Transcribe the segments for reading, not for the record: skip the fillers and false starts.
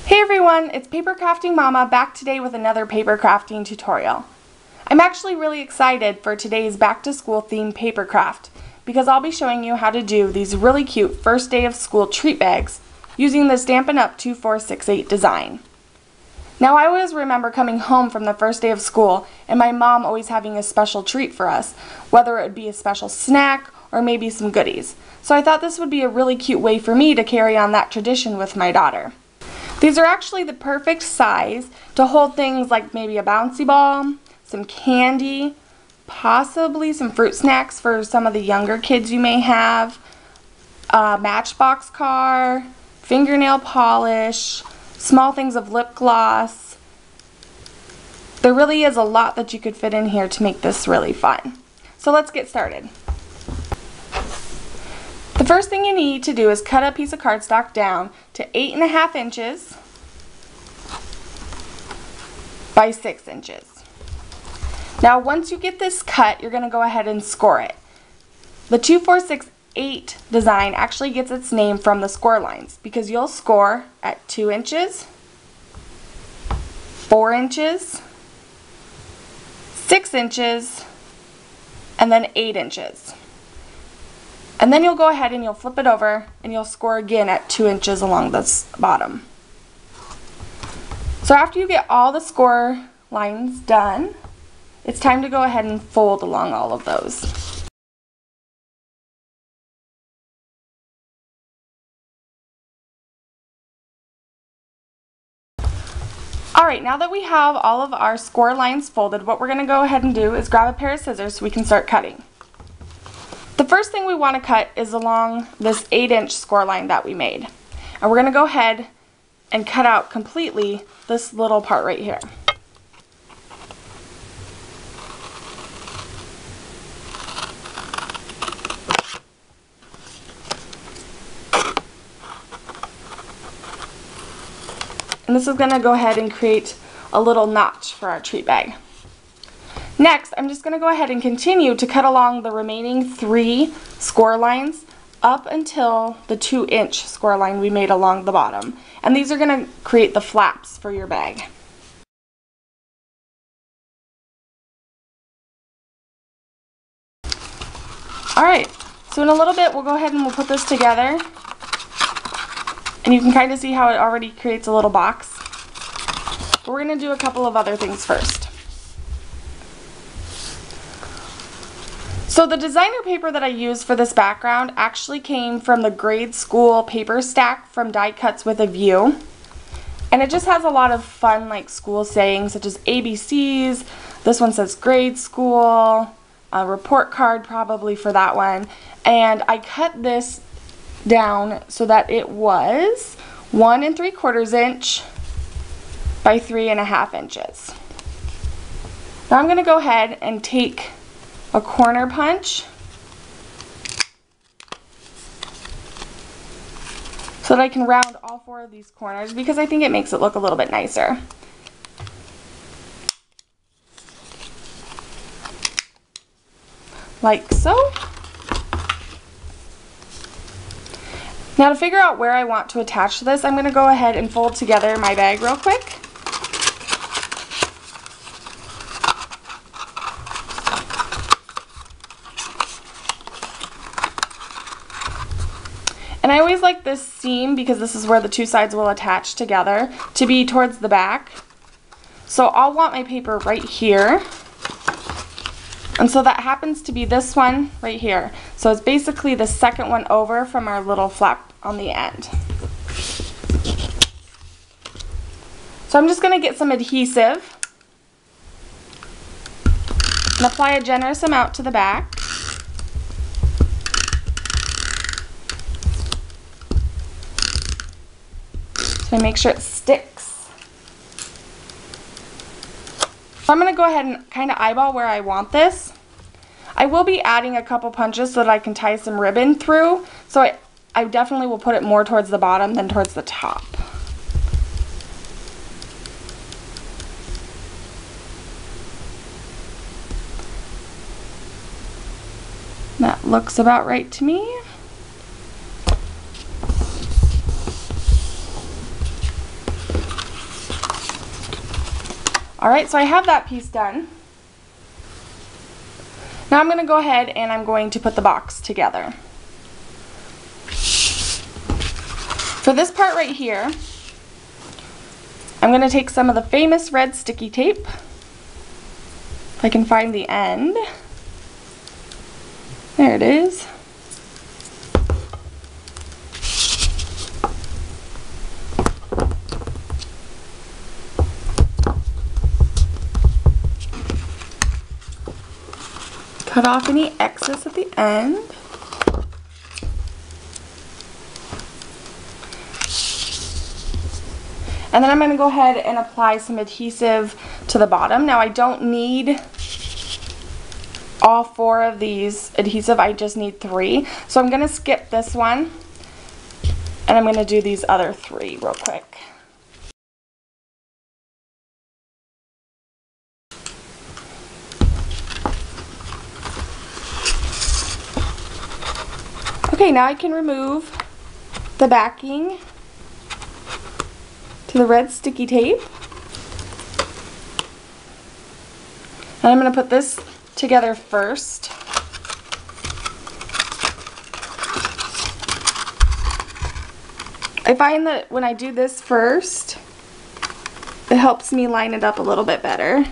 Hey everyone, it's Paper Crafting Mama back today with another paper crafting tutorial. I'm actually really excited for today's back to school themed paper craft because I'll be showing you how to do these really cute first day of school treat bags using the Stampin' Up! 2468 design. Now I always remember coming home from the first day of school and my mom always having a special treat for us, whether it would be a special snack or maybe some goodies. So I thought this would be a really cute way for me to carry on that tradition with my daughter. These are actually the perfect size to hold things like maybe a bouncy ball, some candy, possibly some fruit snacks for some of the younger kids you may have, a Matchbox car, fingernail polish, small things of lip gloss. There really is a lot that you could fit in here to make this really fun. So let's get started. The first thing you need to do is cut a piece of cardstock down to 8.5 inches by 6 inches. Now once you get this cut, you're going to go ahead and score it. The 2468 design actually gets its name from the score lines because you'll score at 2 inches, 4 inches, 6 inches, and then 8 inches. And then you'll go ahead and you'll flip it over and you'll score again at 2 inches along this bottom. So after you get all the score lines done, it's time to go ahead and fold along all of those. Alright, now that we have all of our score lines folded, what we're going to go ahead and do is grab a pair of scissors so we can start cutting. The first thing we want to cut is along this 8-inch score line that we made. And we're going to go ahead and cut out completely this little part right here. And this is going to go ahead and create a little notch for our treat bag. Next, I'm just going to go ahead and continue to cut along the remaining 3 score lines up until the 2-inch score line we made along the bottom. And these are going to create the flaps for your bag. Alright, so in a little bit we'll go ahead and we'll put this together. And you can kind of see how it already creates a little box. But we're going to do a couple of other things first. So the designer paper that I used for this background actually came from the grade school paper stack from Die Cuts with a View. And it just has a lot of fun like school sayings such as ABCs. This one says grade school, a report card probably for that one. And I cut this down so that it was 1 3/4 inch by 3.5 inches. Now I'm going to go ahead and take a corner punch so that I can round all 4 of these corners because I think it makes it look a little bit nicer. Like so. Now to figure out where I want to attach this, I'm going to go ahead and fold together my bag real quick. And I always like this seam, because this is where the 2 sides will attach together, to be towards the back. So I'll want my paper right here. And so that happens to be this one right here. So it's basically the second one over from our little flap on the end. So I'm just going to get some adhesive and apply a generous amount to the back. So make sure it sticks. So I'm going to go ahead and kind of eyeball where I want this. I will be adding a couple punches so that I can tie some ribbon through. So I definitely will put it more towards the bottom than towards the top. That looks about right to me. Alright, so I have that piece done. Now I'm going to go ahead and I'm going to put the box together. For this part right here, I'm going to take some of the famous red sticky tape, if I can find the end. There it is. Cut off any excess at the end. And then I'm going to go ahead and apply some adhesive to the bottom. Now I don't need all 4 of these adhesive, I just need 3. So I'm going to skip this one and I'm going to do these other 3 real quick. Okay, now I can remove the backing to the red sticky tape. And I'm going to put this together first. I find that when I do this first, it helps me line it up a little bit better.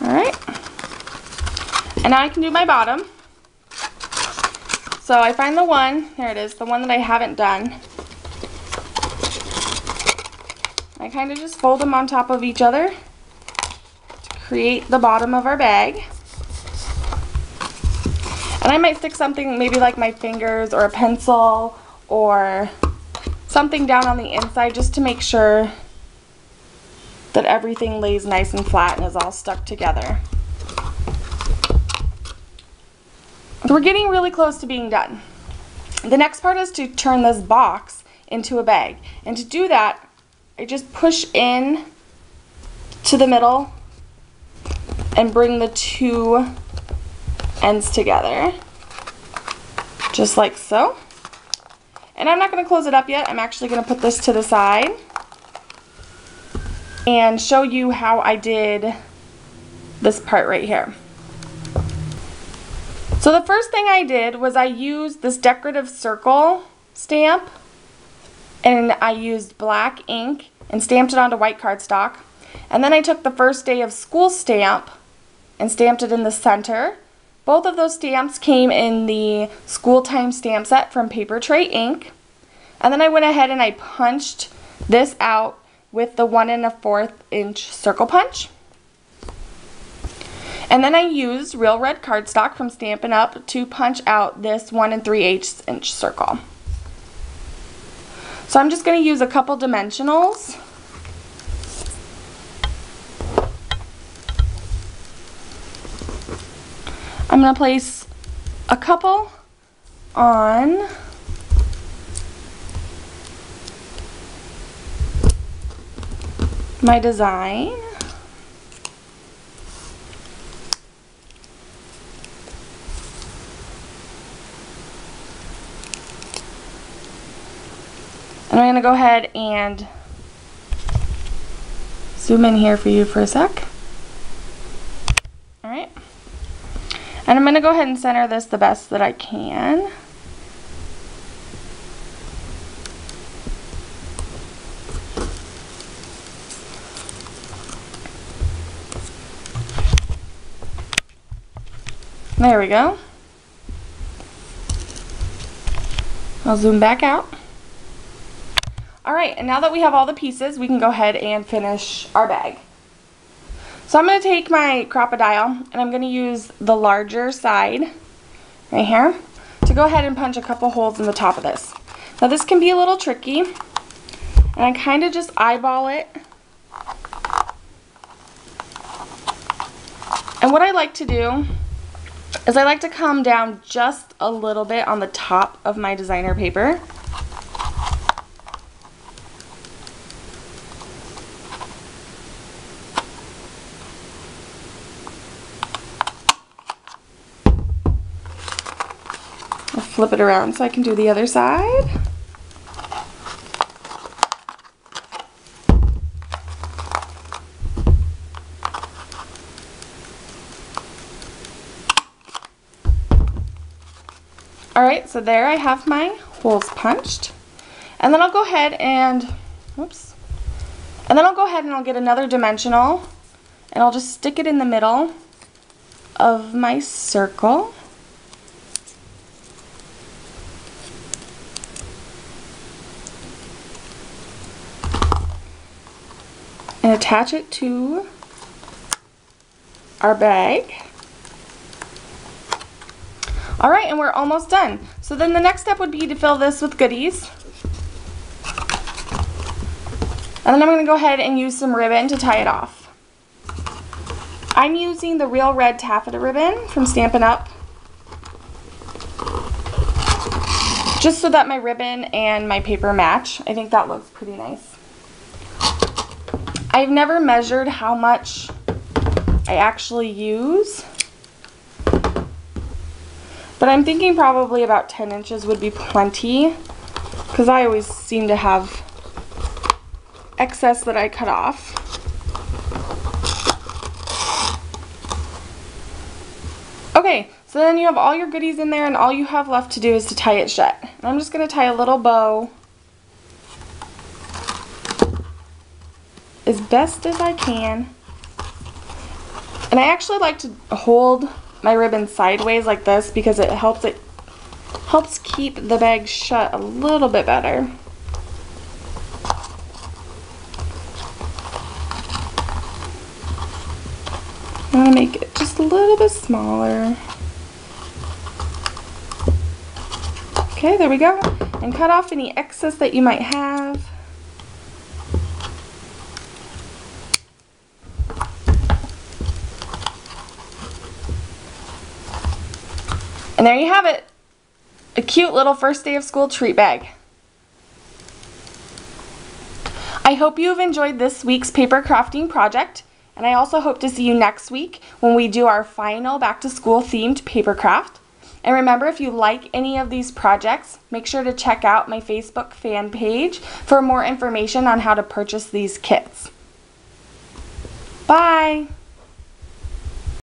Alright. And now I can do my bottom. So I find the one, there it is, the one that I haven't done. I kind of just fold them on top of each other to create the bottom of our bag. And I might stick something maybe like my fingers or a pencil or something down on the inside just to make sure that everything lays nice and flat and is all stuck together. So we're getting really close to being done. The next part is to turn this box into a bag. And to do that, I just push in to the middle and bring the 2 ends together. Just like so. And I'm not going to close it up yet. I'm actually going to put this to the side and show you how I did this part right here. So the first thing I did was I used this decorative circle stamp and I used black ink and stamped it onto white cardstock. And then I took the first day of school stamp and stamped it in the center. Both of those stamps came in the school time stamp set from Paper Tray Ink. And then I went ahead and I punched this out with the 1 1/4 inch circle punch. And then I used real red cardstock from Stampin' Up! To punch out this 1 3/8 inch circle. So I'm just going to use a couple dimensionals. I'm going to place a couple on my design. And I'm going to go ahead and zoom in here for you for a sec. Alright. And I'm going to go ahead and center this the best that I can. There we go. I'll zoom back out. Alright, and now that we have all the pieces, we can go ahead and finish our bag. So I'm going to take my Crop-A-Dile and I'm going to use the larger side right here to go ahead and punch a couple holes in the top of this. Now this can be a little tricky, and I kind of just eyeball it. And what I like to do is I like to come down just a little bit on the top of my designer paper. I'll flip it around so I can do the other side. Alright, so there I have my holes punched. And then I'll go ahead and, oops. And then I'll go ahead and I'll get another dimensional and I'll just stick it in the middle of my circle. And attach it to our bag. Alright, and we're almost done. So then the next step would be to fill this with goodies. And then I'm going to go ahead and use some ribbon to tie it off. I'm using the Real Red Taffeta ribbon from Stampin' Up! Just so that my ribbon and my paper match. I think that looks pretty nice. I've never measured how much I actually use, but I'm thinking probably about 10 inches would be plenty, because I always seem to have excess that I cut off. Okay, so then you have all your goodies in there and all you have left to do is to tie it shut. And I'm just going to tie a little bow as best as I can. And I actually like to hold my ribbon sideways like this because it helps keep the bag shut a little bit better. I'm going to make it just a little bit smaller. Okay, there we go. And cut off any excess that you might have. And there you have it. A cute little first day of school treat bag. I hope you have enjoyed this week's paper crafting project. And I also hope to see you next week when we do our final back to school themed paper craft. And remember, if you like any of these projects, make sure to check out my Facebook fan page for more information on how to purchase these kits. Bye!